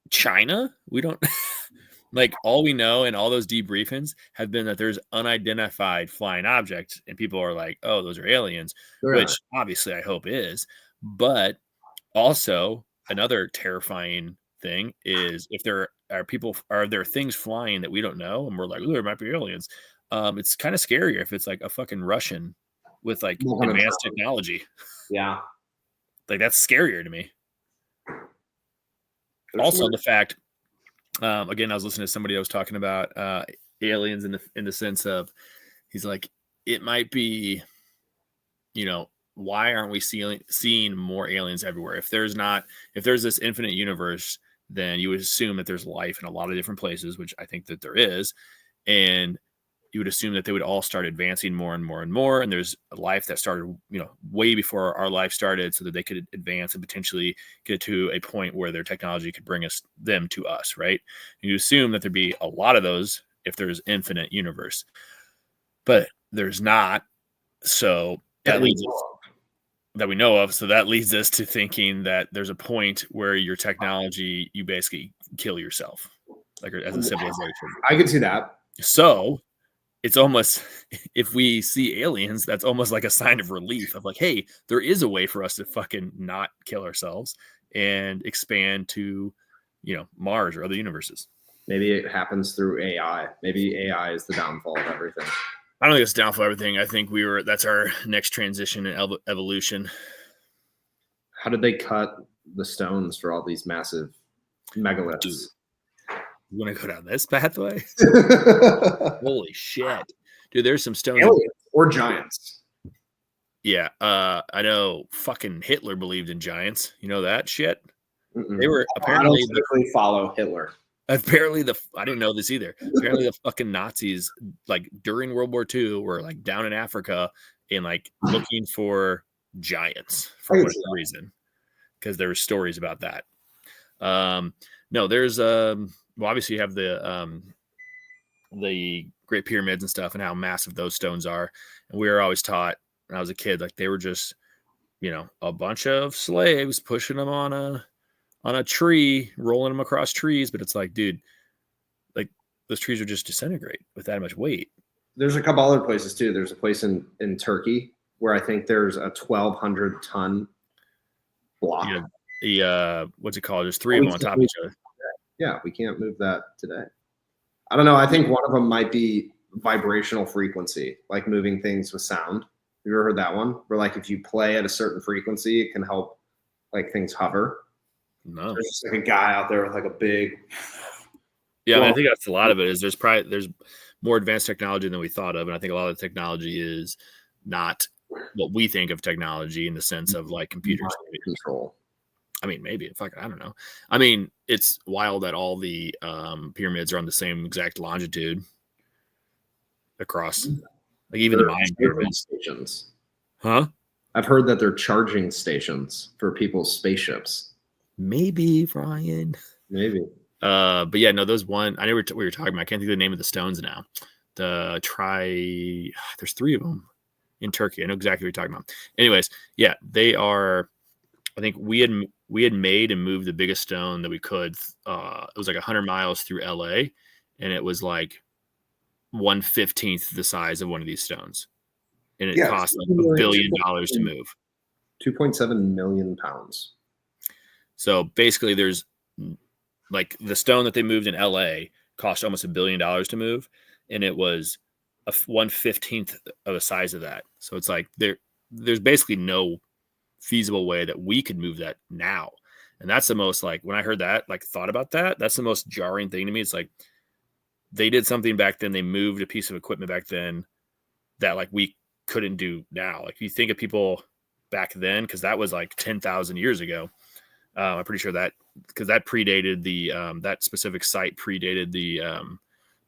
[SPEAKER 1] China? We don't. Like all we know and all those debriefings have been that there's unidentified flying objects, and people are like, "Oh, those are aliens,"
[SPEAKER 2] Yeah.
[SPEAKER 1] which obviously I hope is. But also another terrifying thing is if are there things flying that we don't know, and we're like, "Ooh, there might be aliens." It's kind of scarier if it's like a fucking Russian with like
[SPEAKER 2] Not gonna
[SPEAKER 1] advanced
[SPEAKER 2] trust them.
[SPEAKER 1] technology.
[SPEAKER 2] Yeah.
[SPEAKER 1] Like that's scarier to me.
[SPEAKER 2] There's some
[SPEAKER 1] Also,
[SPEAKER 2] weird.
[SPEAKER 1] the fact again, I was listening to somebody that was talking about aliens in the sense of he's like, it might be, why aren't we seeing more aliens everywhere? If there's this infinite universe, then you would assume that there's life in a lot of different places, which I think that there is, and you would assume that they would all start advancing more and more and more. And there's a life that started, way before our life started, so that they could advance and potentially get to a point where their technology could bring them to us, right? And you assume that there'd be a lot of those if there's infinite universe, but there's not. So
[SPEAKER 2] That
[SPEAKER 1] that
[SPEAKER 2] we
[SPEAKER 1] leads
[SPEAKER 2] know
[SPEAKER 1] us
[SPEAKER 2] of.
[SPEAKER 1] that we know of. So that leads us to thinking that there's a point where your technology, you basically kill yourself, like as a civilization.
[SPEAKER 2] I could see that.
[SPEAKER 1] So it's almost if we see aliens, that's almost like a sign of relief of like, hey, there is a way for us to fucking not kill ourselves and expand to, Mars or other universes.
[SPEAKER 2] Maybe it happens through AI. Maybe AI is the downfall of everything.
[SPEAKER 1] I don't think it's down for everything. I think that's our next transition in evolution.
[SPEAKER 2] How did they cut the stones for all these massive
[SPEAKER 1] Dude,
[SPEAKER 2] megaliths?
[SPEAKER 1] you want to go down this pathway? Holy shit. Dude, there's some stones.
[SPEAKER 2] Aliens or giants.
[SPEAKER 1] Yeah. I know fucking Hitler believed in giants. You know that shit?
[SPEAKER 2] Mm-mm.
[SPEAKER 1] They were
[SPEAKER 2] I don't typically follow Hitler.
[SPEAKER 1] I didn't know this either. Apparently the fucking Nazis, like during World War II, were like down in Africa and like looking for giants for whatever reason. Because there were stories about that. No, there's well, obviously you have the Great Pyramids and stuff, and how massive those stones are. And we were always taught when I was a kid, like they were just, a bunch of slaves pushing them on a tree, rolling them across trees. But it's like, dude, like those trees would just disintegrate with that much weight.
[SPEAKER 2] There's a couple other places too. There's a place in Turkey where I think there's a 1,200 ton block.
[SPEAKER 1] What's it called? There's three of them on top of each other.
[SPEAKER 2] Yeah, we can't move that today. I don't know. I think one of them might be vibrational frequency, like moving things with sound. Have you ever heard that one? Where like if you play at a certain frequency, it can help like things hover.
[SPEAKER 1] No.
[SPEAKER 2] There's just like a guy out there with like a big.
[SPEAKER 1] Yeah, I think that's a lot of it. Is there's more advanced technology than we thought of, and I think a lot of the technology is not what we think of technology in the sense of like computers
[SPEAKER 2] control.
[SPEAKER 1] I mean, maybe. Fuck, I don't know. I mean, it's wild that all the pyramids are on the same exact longitude across, like even the Mayan pyramids.
[SPEAKER 2] Stations.
[SPEAKER 1] Huh?
[SPEAKER 2] I've heard that they're charging stations for people's spaceships.
[SPEAKER 1] Maybe, Ryan.
[SPEAKER 2] Maybe.
[SPEAKER 1] But yeah, no, those one. I know we were talking about. I can't think of the name of the stones now. There's 3 of them in Turkey. I know exactly what you're talking about. Anyways, yeah, they are. I think we had made and moved the biggest stone that we could. It was like 100 miles through LA, and it was like 1/15 the size of one of these stones, and it cost like $1 billion to move.
[SPEAKER 2] 2.7 million pounds.
[SPEAKER 1] So basically, there's like the stone that they moved in LA cost almost $1 billion to move, and it was a 1/15 of the size of that. So it's like there's basically no feasible way that we could move that now. And that's the most, like, when I heard that, like thought about that, that's the most jarring thing to me. It's like they did something back then, they moved a piece of equipment back then that like we couldn't do now. Like you think of people back then, because that was like 10,000 years ago. I'm pretty sure that because that predated the that specific site predated the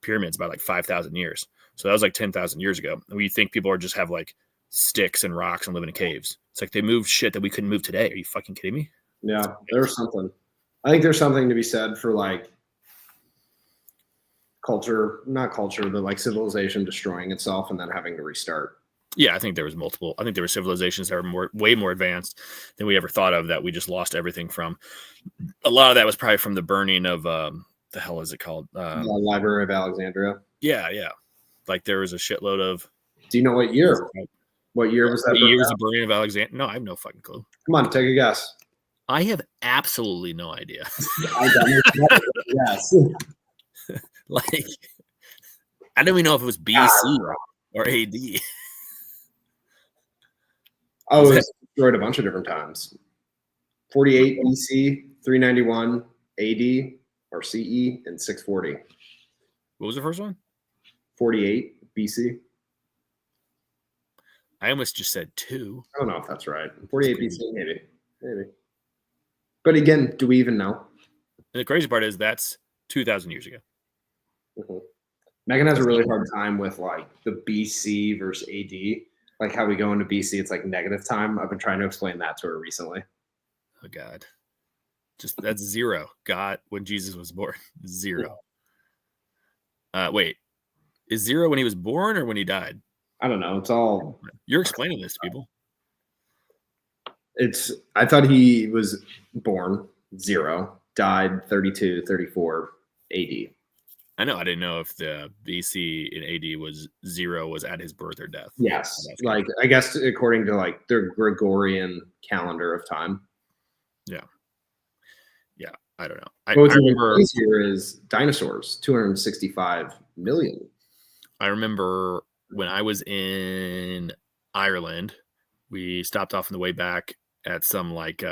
[SPEAKER 1] pyramids by like 5,000 years. So that was like 10,000 years ago. And we think people are just have like sticks and rocks and live in caves. It's like they moved shit that we couldn't move today. Are you fucking kidding me?
[SPEAKER 2] Yeah, there's something. I think there's something to be said for like not culture, but like civilization destroying itself and then having to restart.
[SPEAKER 1] Yeah, I think there were civilizations that were way more advanced than we ever thought of that we just lost everything from. A lot of that was probably from the burning of the the hell is it called?
[SPEAKER 2] The Library of Alexandria.
[SPEAKER 1] Yeah. Like there was a shitload of.
[SPEAKER 2] Do you know what year? What year was that?
[SPEAKER 1] What year was the burning of Alexandria? No, I have no fucking clue.
[SPEAKER 2] Come on, take a guess.
[SPEAKER 1] I have absolutely no idea.
[SPEAKER 2] Yes.
[SPEAKER 1] Like, I don't even know if it was BC or AD.
[SPEAKER 2] Oh, it was destroyed a bunch of different times. 48 BC, 391 AD or CE, and 640.
[SPEAKER 1] What was the first one?
[SPEAKER 2] 48 BC.
[SPEAKER 1] I almost just said 2.
[SPEAKER 2] I don't know if that's right. 48 BC, maybe. But again, do we even know?
[SPEAKER 1] And the crazy part is that's 2,000 years ago.
[SPEAKER 2] Mm-hmm. Megan has a really hard time with like the BC versus AD. Like how we go into BC, it's like negative time. I've been trying to explain that to her recently.
[SPEAKER 1] Oh God, just that's 0. God, when Jesus was born, 0. Wait, is 0 when he was born or when he died?
[SPEAKER 2] I don't know. It's all
[SPEAKER 1] you're explaining this to people.
[SPEAKER 2] I thought he was born 0, died 32, 34 AD.
[SPEAKER 1] I know. I didn't know if the BC in AD was 0 was at his birth or death.
[SPEAKER 2] Yes. Like, I guess according to like the Gregorian calendar of time.
[SPEAKER 1] Yeah. I don't know.
[SPEAKER 2] I remember here is dinosaurs, 265 million.
[SPEAKER 1] I remember when I was in Ireland, we stopped off on the way back at some like,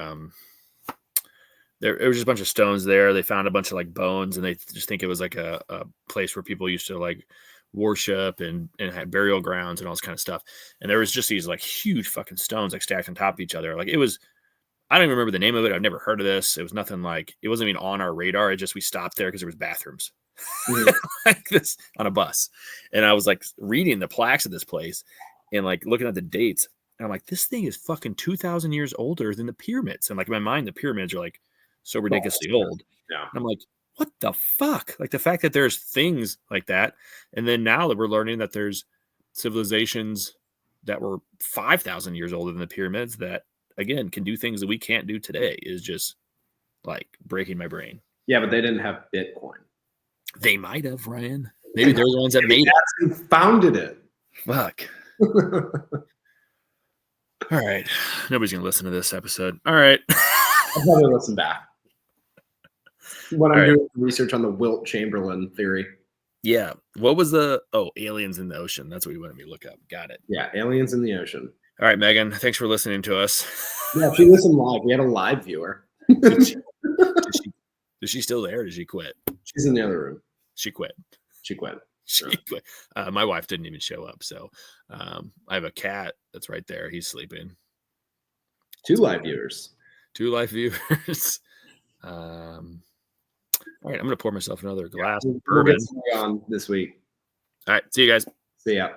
[SPEAKER 1] there was just a bunch of stones there. They found a bunch of like bones, and they just think it was like a place where people used to like worship and had burial grounds and all this kind of stuff. And there was just these like huge fucking stones like stacked on top of each other. Like it was, I don't even remember the name of it. I've never heard of this. It was nothing like, it wasn't even on our radar. It just, we stopped there because there was bathrooms like this on a bus. And I was like reading the plaques of this place and like looking at the dates. And I'm like, this thing is fucking 2,000 years older than the pyramids. And like in my mind, the pyramids are like so ridiculously old.
[SPEAKER 2] Yeah.
[SPEAKER 1] And I'm like, what the fuck? Like the fact that there's things like that. And then now that we're learning that there's civilizations that were 5,000 years older than the pyramids that, again, can do things that we can't do today is just like breaking my brain.
[SPEAKER 2] Yeah, but they didn't have Bitcoin.
[SPEAKER 1] They might have, Ryan. Maybe they're the ones that made it.
[SPEAKER 2] Who founded it.
[SPEAKER 1] Fuck. All right. Nobody's going to listen to this episode. All right.
[SPEAKER 2] I'll probably listen back. When I'm doing research on the Wilt Chamberlain theory.
[SPEAKER 1] Yeah. What was aliens in the ocean? That's what you wanted me to look up. Got it.
[SPEAKER 2] Yeah, aliens in the ocean.
[SPEAKER 1] All right, Megan. Thanks for listening to us.
[SPEAKER 2] Yeah, she listened live. We had a live viewer.
[SPEAKER 1] Is she still there or did she quit?
[SPEAKER 2] She's in the other room.
[SPEAKER 1] She quit.
[SPEAKER 2] She quit.
[SPEAKER 1] My wife didn't even show up. So I have a cat that's right there. He's sleeping.
[SPEAKER 2] 2 live viewers.
[SPEAKER 1] 2 live viewers. All right, I'm going to pour myself another glass of bourbon.
[SPEAKER 2] We'll get on this week.
[SPEAKER 1] All right, see you guys.
[SPEAKER 2] See ya.